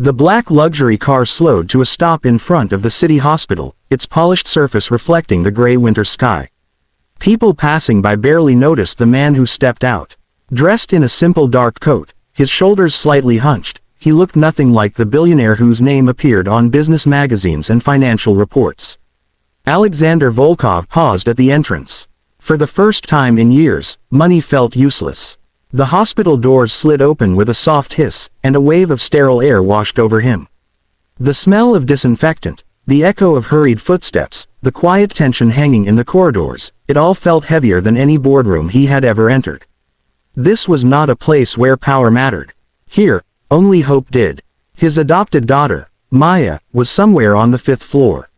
The black luxury car slowed to a stop in front of the city hospital, its polished surface reflecting the gray winter sky. People passing by barely noticed the man who stepped out. Dressed in a simple dark coat, his shoulders slightly hunched, he looked nothing like the billionaire whose name appeared on business magazines and financial reports. Alexander Volkov paused at the entrance. For the first time in years, money felt useless. The hospital doors slid open with a soft hiss, and a wave of sterile air washed over him. The smell of disinfectant, the echo of hurried footsteps, the quiet tension hanging in the corridors, it all felt heavier than any boardroom he had ever entered. This was not a place where power mattered. Here, only hope did. His adopted daughter, Maya, was somewhere on the 5th floor.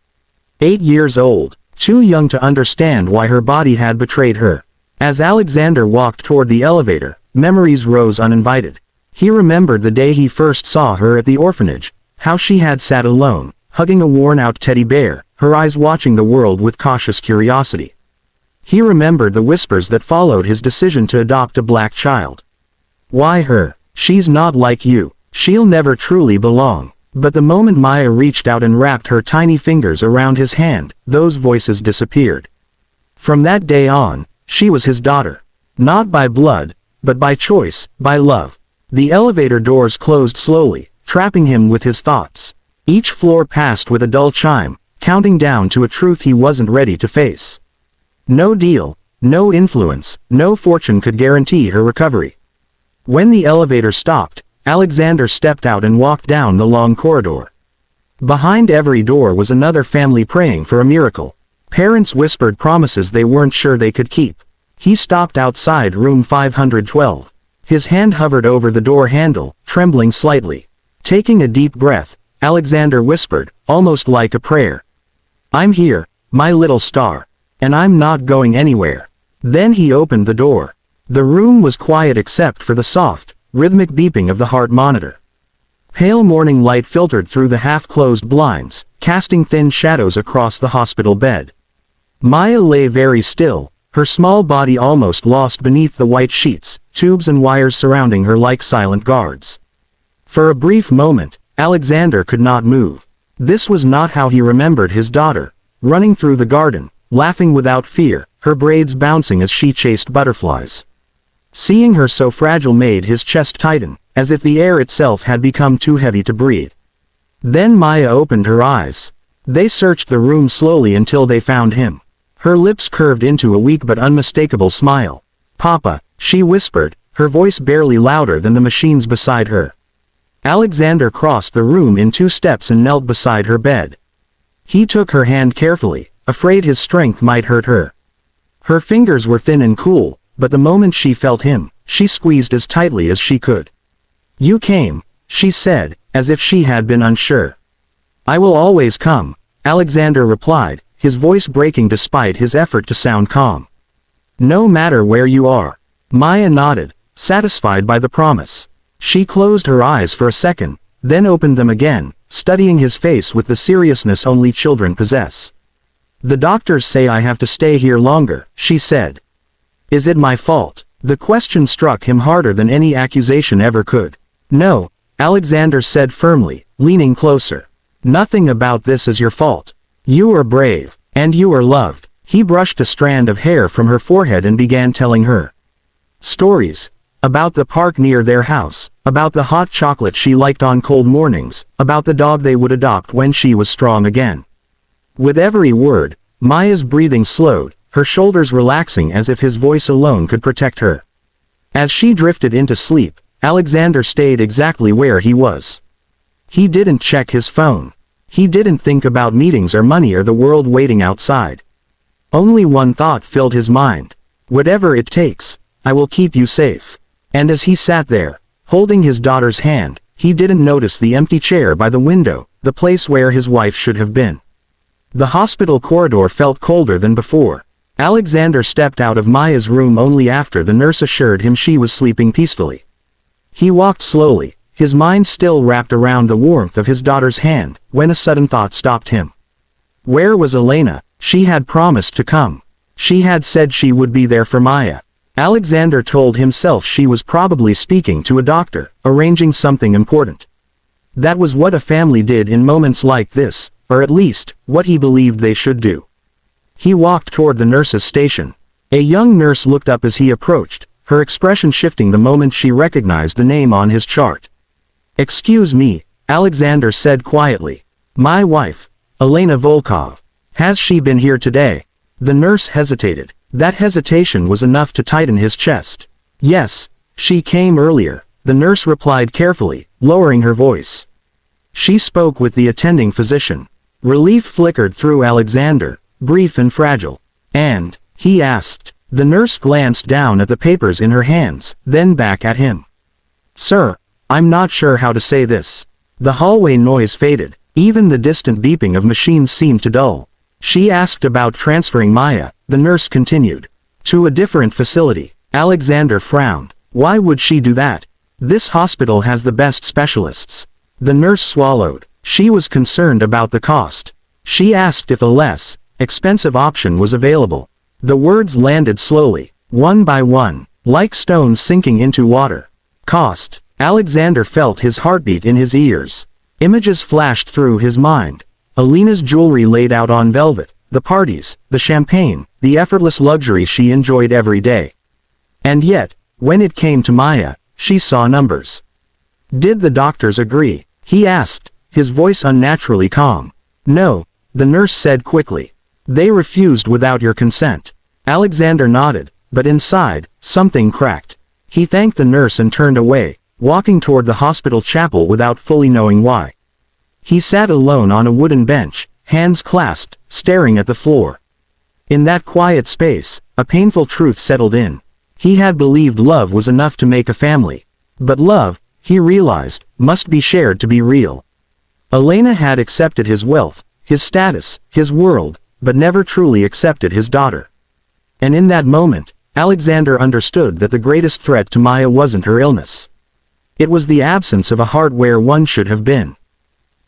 8 years old, too young to understand why her body had betrayed her. As Alexander walked toward the elevator, memories rose uninvited. He remembered the day he first saw her at the orphanage, how she had sat alone, hugging a worn-out teddy bear, her eyes watching the world with cautious curiosity. He remembered the whispers that followed his decision to adopt a black child. Why her? She's not like you. She'll never truly belong. But the moment Maya reached out and wrapped her tiny fingers around his hand, those voices disappeared. From that day on, she was his daughter. Not by blood, but by choice, by love. The elevator doors closed slowly, trapping him with his thoughts. Each floor passed with a dull chime, counting down to a truth he wasn't ready to face. No deal, no influence, no fortune could guarantee her recovery. When the elevator stopped, Alexander stepped out and walked down the long corridor. Behind every door was another family praying for a miracle. Parents whispered promises they weren't sure they could keep. He stopped outside room 512. His hand hovered over the door handle, trembling slightly. Taking a deep breath, Alexander whispered, almost like a prayer. "I'm here, my little star. And I'm not going anywhere." Then he opened the door. The room was quiet except for the soft, rhythmic beeping of the heart monitor. Pale morning light filtered through the half-closed blinds, casting thin shadows across the hospital bed. Maya lay very still, her small body almost lost beneath the white sheets, tubes and wires surrounding her like silent guards. For a brief moment, Alexander could not move. This was not how he remembered his daughter, running through the garden, laughing without fear, her braids bouncing as she chased butterflies. Seeing her so fragile made his chest tighten, as if the air itself had become too heavy to breathe. Then Maya opened her eyes. They searched the room slowly until they found him. Her lips curved into a weak but unmistakable smile. "Papa," she whispered, her voice barely louder than the machines beside her. Alexander crossed the room in 2 steps and knelt beside her bed. He took her hand carefully, afraid his strength might hurt her. Her fingers were thin and cool, but the moment she felt him, she squeezed as tightly as she could. "You came," she said, as if she had been unsure. "I will always come," Alexander replied, his voice breaking despite his effort to sound calm. "No matter where you are." Maya nodded, satisfied by the promise. She closed her eyes for a second, then opened them again, studying his face with the seriousness only children possess. "The doctors say I have to stay here longer," she said. "Is it my fault?" The question struck him harder than any accusation ever could. "No," Alexander said firmly, leaning closer. "Nothing about this is your fault. You are brave, and you are loved." He brushed a strand of hair from her forehead and began telling her stories. About the park near their house, about the hot chocolate she liked on cold mornings, about the dog they would adopt when she was strong again. With every word, Maya's breathing slowed, her shoulders relaxing as if his voice alone could protect her. As she drifted into sleep, Alexander stayed exactly where he was. He didn't check his phone. He didn't think about meetings or money or the world waiting outside. Only one thought filled his mind. Whatever it takes, I will keep you safe. And as he sat there, holding his daughter's hand, he didn't notice the empty chair by the window, the place where his wife should have been. The hospital corridor felt colder than before. Alexander stepped out of Maya's room only after the nurse assured him she was sleeping peacefully. He walked slowly, his mind still wrapped around the warmth of his daughter's hand, when a sudden thought stopped him. Where was Elena? She had promised to come. She had said she would be there for Maya. Alexander told himself she was probably speaking to a doctor, arranging something important. That was what a family did in moments like this, or at least, what he believed they should do. He walked toward the nurse's station. A young nurse looked up as he approached, her expression shifting the moment she recognized the name on his chart. "Excuse me," Alexander said quietly. "My wife, Elena Volkov. Has she been here today?" The nurse hesitated. That hesitation was enough to tighten his chest. "Yes, she came earlier," the nurse replied carefully, lowering her voice. She spoke with the attending physician. Relief flickered through Alexander, brief and fragile. "And?" he asked. The nurse glanced down at the papers in her hands, then back at him. "Sir, I'm not sure how to say this." The hallway noise faded. Even the distant beeping of machines seemed to dull. "She asked about transferring Maya," the nurse continued. "To a different facility." Alexander frowned. "Why would she do that? This hospital has the best specialists." The nurse swallowed. She was concerned about the cost. She asked if a less expensive option was available. The words landed slowly, one by one, like stones sinking into water. Cost. Alexander felt his heartbeat in his ears. Images flashed through his mind. Alina's jewelry laid out on velvet, the parties, the champagne, the effortless luxury she enjoyed every day. And yet, when it came to Maya, she saw numbers. "Did the doctors agree?" he asked, his voice unnaturally calm. "No," the nurse said quickly. "They refused without your consent." Alexander nodded, but inside, something cracked. He thanked the nurse and turned away, walking toward the hospital chapel without fully knowing why. He sat alone on a wooden bench, hands clasped, staring at the floor. In that quiet space, a painful truth settled in. He had believed love was enough to make a family. But love, he realized, must be shared to be real. Elena had accepted his wealth, his status, his world, but never truly accepted his daughter. And in that moment, Alexander understood that the greatest threat to Maya wasn't her illness. It was the absence of a heart where one should have been.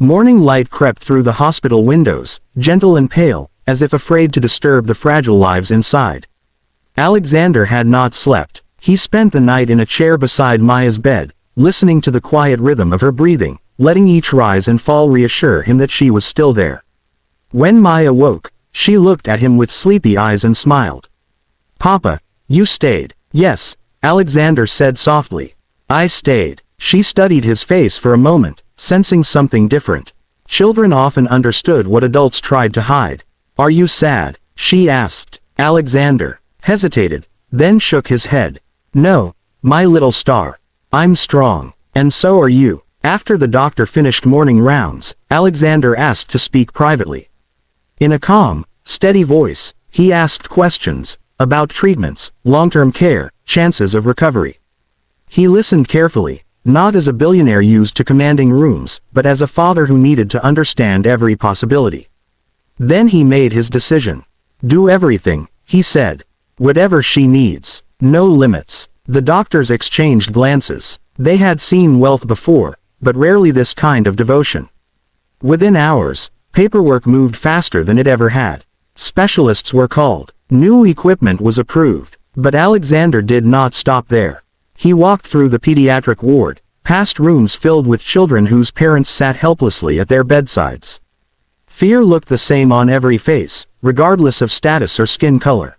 Morning light crept through the hospital windows, gentle and pale, as if afraid to disturb the fragile lives inside. Alexander had not slept. He spent the night in a chair beside Maya's bed, listening to the quiet rhythm of her breathing, letting each rise and fall reassure him that she was still there. When Maya woke, she looked at him with sleepy eyes and smiled. "Papa, you stayed." "Yes," Alexander said softly. "I stayed." She studied his face for a moment, sensing something different. Children often understood what adults tried to hide. "Are you sad?" she asked. Alexander hesitated, then shook his head. "No, my little star. I'm strong. And so are you." After the doctor finished morning rounds, Alexander asked to speak privately. In a calm, steady voice, he asked questions about treatments, long-term care, chances of recovery. He listened carefully, not as a billionaire used to commanding rooms, but as a father who needed to understand every possibility. Then he made his decision. "Do everything," he said. "Whatever she needs. No limits." The doctors exchanged glances. They had seen wealth before, but rarely this kind of devotion. Within hours, paperwork moved faster than it ever had. Specialists were called. New equipment was approved. But Alexander did not stop there. He walked through the pediatric ward, past rooms filled with children whose parents sat helplessly at their bedsides. Fear looked the same on every face, regardless of status or skin color.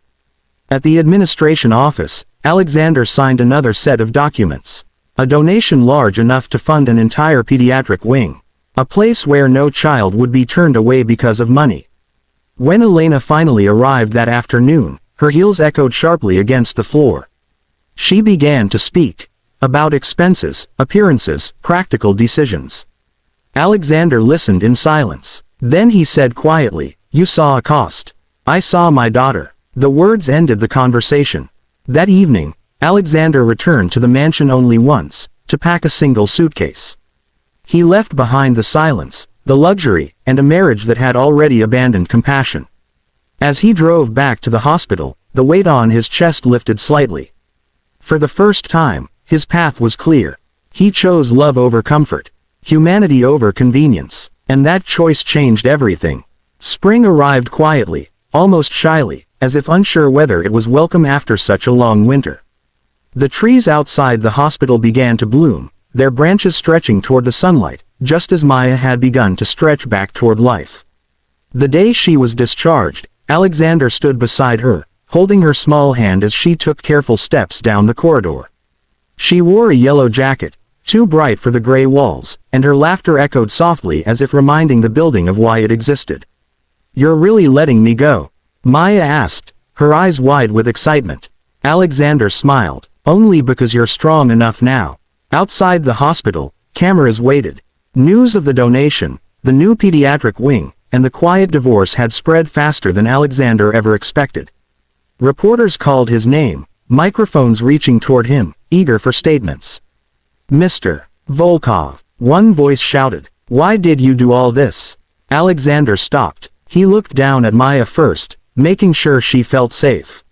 At the administration office, Alexander signed another set of documents. A donation large enough to fund an entire pediatric wing. A place where no child would be turned away because of money. When Elena finally arrived that afternoon, her heels echoed sharply against the floor. She began to speak. About expenses, appearances, practical decisions. Alexander listened in silence. Then he said quietly, "You saw a cost. I saw my daughter." The words ended the conversation. That evening, Alexander returned to the mansion only once, to pack a single suitcase. He left behind the silence, the luxury, and a marriage that had already abandoned compassion. As he drove back to the hospital, the weight on his chest lifted slightly. For the first time, his path was clear. He chose love over comfort, humanity over convenience, and that choice changed everything. Spring arrived quietly, almost shyly, as if unsure whether it was welcome after such a long winter. The trees outside the hospital began to bloom, their branches stretching toward the sunlight, just as Maya had begun to stretch back toward life. The day she was discharged, Alexander stood beside her, holding her small hand as she took careful steps down the corridor. She wore a yellow jacket, too bright for the gray walls, and her laughter echoed softly as if reminding the building of why it existed. "You're really letting me go?" Maya asked, her eyes wide with excitement. Alexander smiled. "Only because you're strong enough now." Outside the hospital, cameras waited. News of the donation, the new pediatric wing, and the quiet divorce had spread faster than Alexander ever expected. Reporters called his name, microphones reaching toward him, eager for statements. "Mr. Volkov," one voice shouted. "Why did you do all this?" Alexander stopped. He looked down at Maya first, making sure she felt safe.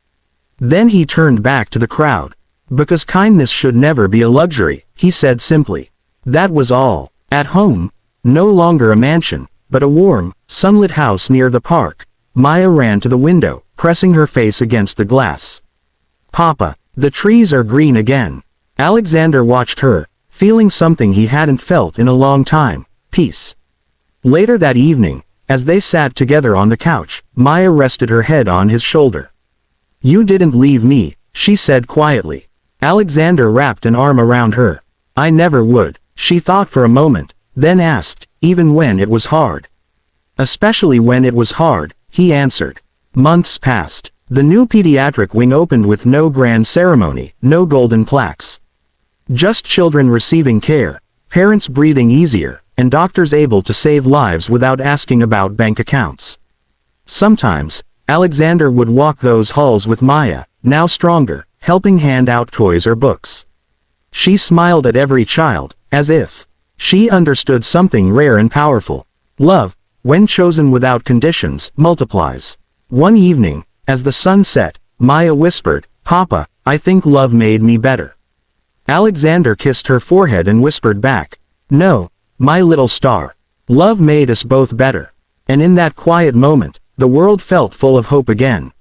Then he turned back to the crowd. "Because kindness should never be a luxury," he said simply. That was all. At home, no longer a mansion, but a warm, sunlit house near the park, Maya ran to the window, pressing her face against the glass. "Papa, the trees are green again." Alexander watched her, feeling something he hadn't felt in a long time: peace. Later that evening, as they sat together on the couch, Maya rested her head on his shoulder. "You didn't leave me," she said quietly. Alexander wrapped an arm around her. "I never would." She thought for a moment, then asked, "Even when it was hard?" "Especially when it was hard," he answered. Months passed. The new pediatric wing opened with no grand ceremony, no golden plaques. Just children receiving care, parents breathing easier, and doctors able to save lives without asking about bank accounts. Sometimes, Alexander would walk those halls with Maya, now stronger, helping hand out toys or books. She smiled at every child, as if she understood something rare and powerful. Love, when chosen without conditions, multiplies. One evening, as the sun set, Maya whispered, "Papa, I think love made me better." Alexander kissed her forehead and whispered back, "No, my little star. Love made us both better." And in that quiet moment, the world felt full of hope again.